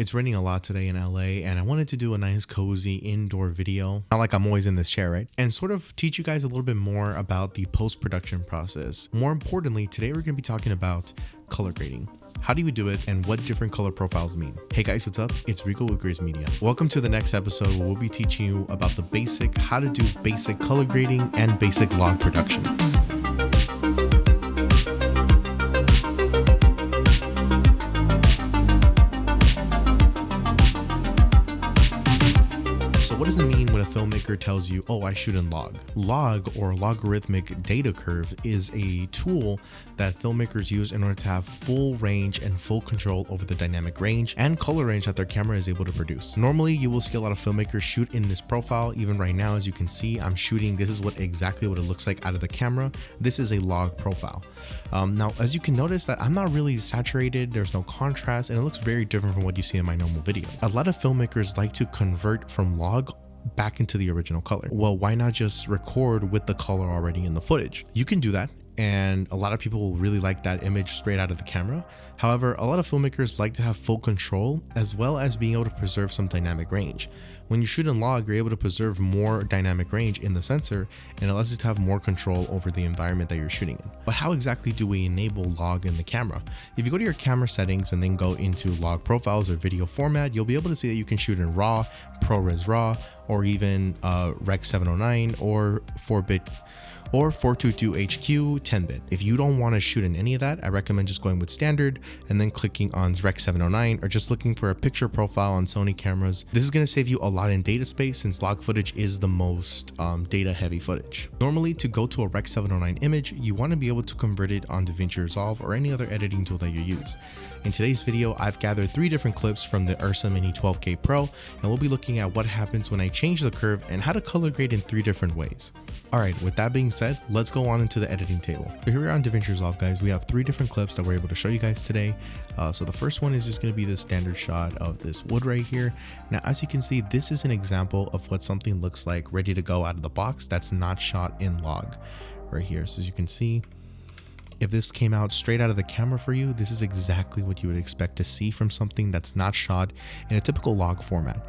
It's raining a lot today in LA, and I wanted to do a nice cozy indoor video, not like I'm always in this chair, right? And sort of teach you guys a little bit more about the post-production process. More importantly, today we're going to be talking about color grading. How do you do it and what different color profiles mean? Hey guys, what's up? It's Rico with Grizz Media. Welcome to the next episode where we'll be teaching you about how to do basic color grading and basic log production. So what does it mean when a filmmaker tells you, oh, I shoot in log? Log, or logarithmic data curve, is a tool that filmmakers use in order to have full range and full control over the dynamic range and color range that their camera is able to produce. Normally, you will see a lot of filmmakers shoot in this profile. Even right now, as you can see, I'm shooting. This is exactly what it looks like out of the camera. This is a log profile. Now, as you can notice that I'm not really saturated, there's no contrast, and it looks very different from what you see in my normal videos. A lot of filmmakers like to convert from log back into the original color. Well, why not just record with the color already in the footage? You can do that, and a lot of people will really like that image straight out of the camera. However, a lot of filmmakers like to have full control as well as being able to preserve some dynamic range. When you shoot in log, you're able to preserve more dynamic range in the sensor, and it allows you to have more control over the environment that you're shooting in. But how exactly do we enable log in the camera? If you go to your camera settings and then go into log profiles or video format, you'll be able to see that you can shoot in RAW, ProRes RAW, or even Rec 709 or 4-bit or 422HQ 10-bit. If you don't want to shoot in any of that, I recommend just going with standard and then clicking on Rec 709 or just looking for a picture profile on Sony cameras. This is going to save you a lot in data space since log footage is the most data heavy footage. Normally, to go to a Rec 709 image, you want to be able to convert it on DaVinci Resolve or any other editing tool that you use. In today's video, I've gathered 3 different clips from the Ursa Mini 12K Pro, and we'll be looking at what happens when I change the curve and how to color grade in 3 different ways. Alright, with that being said, let's go on into the editing table. So here we are on DaVinci Resolve, guys. We have 3 different clips that we're able to show you guys today. So the first one is just going to be the standard shot of this wood right here. Now, as you can see, this is an example of what something looks like ready to go out of the box that's not shot in log right here. So as you can see, if this came out straight out of the camera for you, this is exactly what you would expect to see from something that's not shot in a typical log format.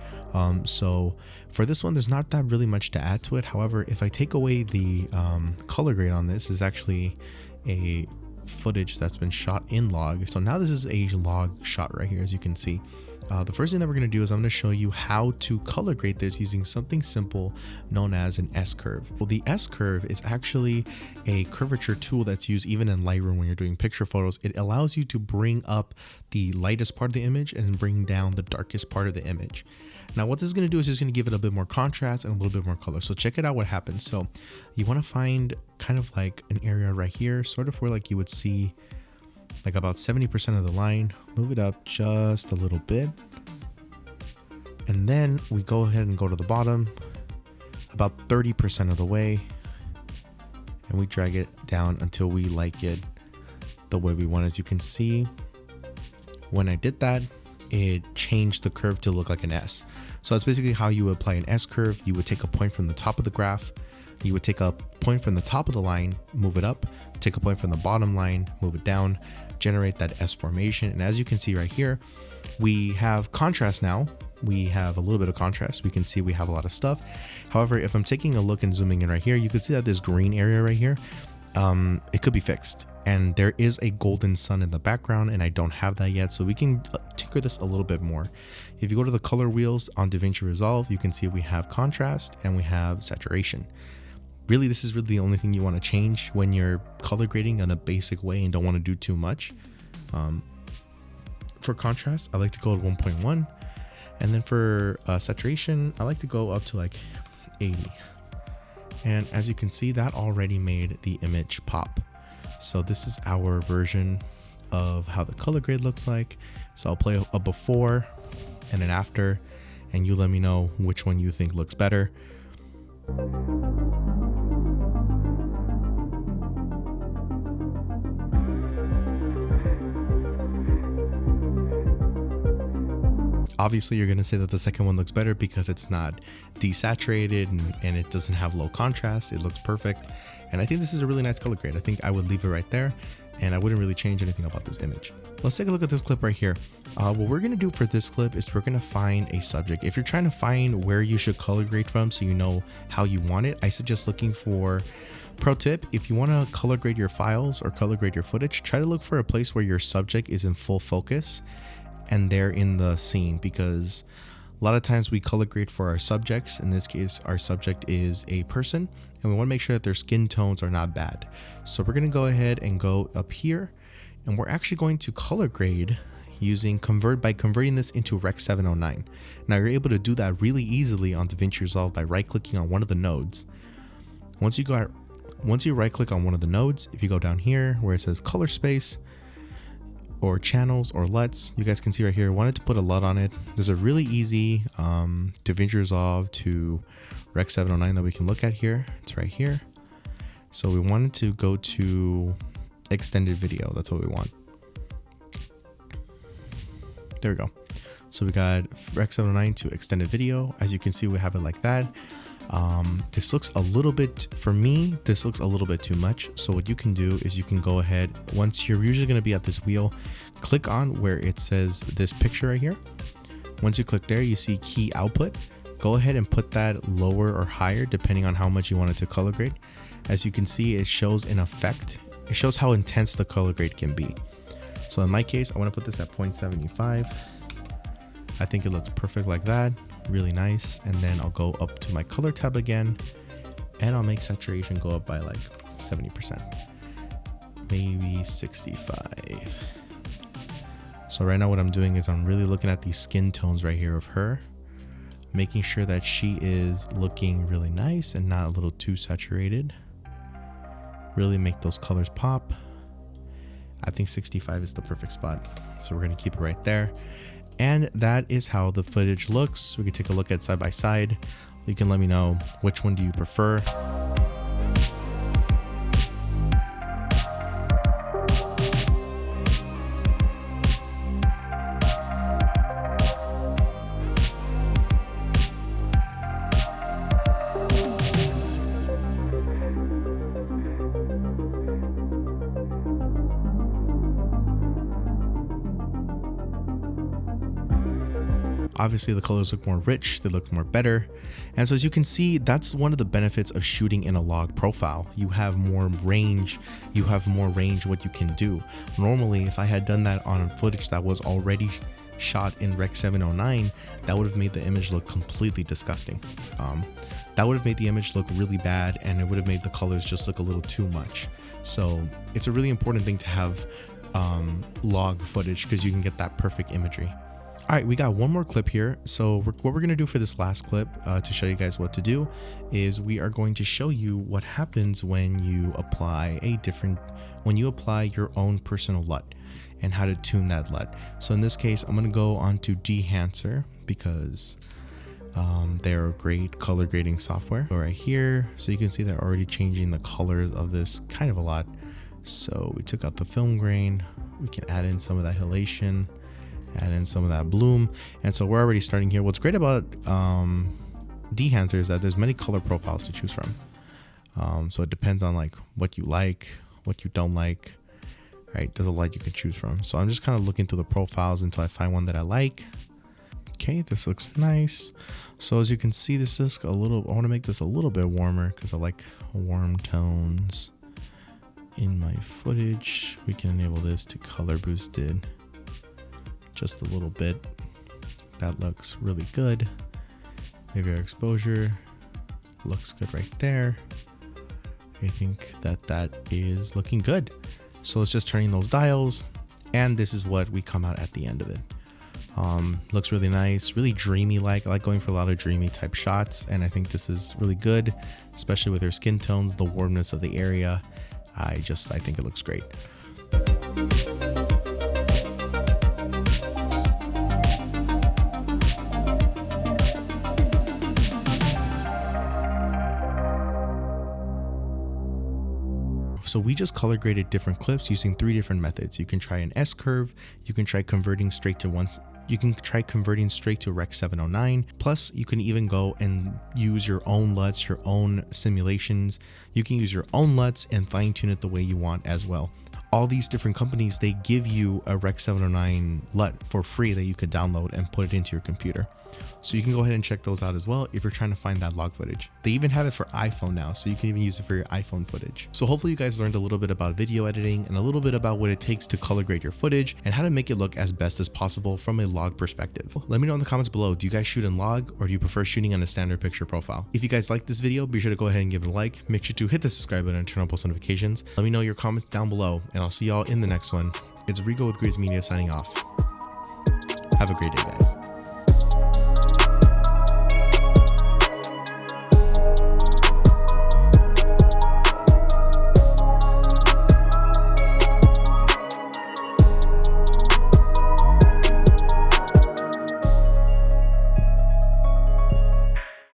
So for this one, there's not that really much to add to it. However, if I take away the color grade on this, is actually a footage that's been shot in log. So now this is a log shot right here, as you can see. The first thing that we're going to do is I'm going to show you how to color grade this using something simple known as an S-curve. Well, the S-curve is actually a curvature tool that's used even in Lightroom when you're doing picture photos. It allows you to bring up the lightest part of the image and bring down the darkest part of the image. Now, what this is going to do is just going to give it a bit more contrast and a little bit more color. So check it out what happens. So you want to find kind of like an area right here, sort of where like you would see like about 70% of the line, move it up just a little bit. And then we go ahead and go to the bottom about 30% of the way, and we drag it down until we like it the way we want. As you can see, when I did that, it changed the curve to look like an S. So that's basically how you would apply an S curve. You would take a point from the top of the graph, you would take a point from the top of the line, move it up, take a point from the bottom line, move it down, generate that S formation. And as you can see right here, we have contrast now. We have a little bit of contrast. We can see we have a lot of stuff. However, if I'm taking a look and zooming in right here, you can see that this green area right here, it could be fixed. And there is a golden sun in the background, and I don't have that yet. So we can tinker this a little bit more. If you go to the color wheels on DaVinci Resolve, you can see we have contrast and we have saturation. Really, this is really the only thing you want to change when you're color grading in a basic way and don't want to do too much. For contrast, I like to go to 1.1. And then for saturation, I like to go up to like 80. And as you can see, that already made the image pop. So this is our version of how the color grade looks like. So I'll play a before and an after, and you let me know which one you think looks better. Obviously, you're going to say that the second one looks better because it's not desaturated and it doesn't have low contrast. It looks perfect. And I think this is a really nice color grade. I think I would leave it right there. and I wouldn't really change anything about this image. Let's take a look at this clip right here. What we're gonna do for this clip is we're gonna find a subject. If you're trying to find where you should color grade from so you know how you want it, I suggest looking for, pro tip, if you wanna color grade your files or color grade your footage, try to look for a place where your subject is in full focus and they're in the scene, because a lot of times we color grade for our subjects. In this case, our subject is a person, and we want to make sure that their skin tones are not bad. So we're going to go ahead and go up here, and we're actually going to color grade using by converting this into Rec 709. Now you're able to do that really easily on DaVinci Resolve by right clicking on one of the nodes. Once you right click on one of the nodes, if you go down here where it says color space, or channels or LUTs, you guys can see right here, I wanted to put a LUT on it. There's a really easy DaVinci Resolve to Rec 709 that we can look at here. It's right here. So we wanted to go to extended video. That's what we want. There we go. So we got Rec 709 to extended video. As you can see, we have it like that. This looks a little bit, for me, this looks a little bit too much. So what you can do is you can go ahead, once you're usually going to be at this wheel, click on where it says this picture right here. Once you click there, you see key output. Go ahead and put that lower or higher depending on how much you want it to color grade. As you can see, it shows an effect. It shows how intense the color grade can be. So in my case, I want to put this at 0.75. I think it looks perfect like that. Really nice. And then I'll go up to my color tab again, and I'll make saturation go up by like 70%, maybe 65. So right now what I'm doing is I'm really looking at these skin tones right here of her, making sure that she is looking really nice and not a little too saturated. Really make those colors pop. I think 65 is the perfect spot, so we're going to keep it right there. And that is how the footage looks. We can take a look at side by side. You can let me know which one do you prefer. Obviously the colors look more rich, they look more better. And so as you can see, that's one of the benefits of shooting in a log profile. You have more range, what you can do. Normally, if I had done that on footage that was already shot in Rec 709, that would have made the image look completely disgusting. That would have made the image look really bad, and it would have made the colors just look a little too much. So it's a really important thing to have log footage, because you can get that perfect imagery. All right, we got one more clip here. So what we're going to do for this last clip to show you guys what to do is we are going to show you what happens when you apply your own personal LUT and how to tune that LUT. So in this case, I'm going to go on to Dehancer because they're a great color grading software. Go right here. So you can see they're already changing the colors of this kind of a lot. So we took out the film grain. We can add in some of that halation, add in some of that bloom, and so we're already starting here. What's great about Dehancer is that there's many color profiles to choose from. So it depends on like what you like, what you don't like, right? There's a lot you can choose from. So I'm just kind of looking through the profiles until I find one that I like. Okay, this looks nice. So as you can see, this is I want to make this a little bit warmer because I like warm tones in my footage. We can enable this to color boosted just a little bit. That looks really good. Maybe our exposure looks good right there. I think that is looking good. So it's just turning those dials, and this is what we come out at the end of it. Looks really nice, really dreamy like. I like going for a lot of dreamy type shots, and I think this is really good, especially with her skin tones, the warmness of the area. I think it looks great. So we just color graded different clips using 3 different methods. You can try an S curve, you can try converting straight to You can try converting straight to Rec 709. Plus, you can even go and use your own LUTs, your own simulations. You can use your own LUTs and fine tune it the way you want as well. All these different companies, they give you a Rec 709 LUT for free that you could download and put it into your computer. So you can go ahead and check those out as well if you're trying to find that log footage. They even have it for iPhone now, so you can even use it for your iPhone footage. So hopefully you guys learned a little bit about video editing and a little bit about what it takes to color grade your footage and how to make it look as best as possible from a log perspective. Let me know in the comments below, do you guys shoot in log or do you prefer shooting on a standard picture profile? If you guys like this video, be sure to go ahead and give it a like. Make sure to hit the subscribe button and turn on post notifications. Let me know your comments down below and I'll see y'all in the next one. It's Rico with Grizz Media signing off. Have a great day, guys.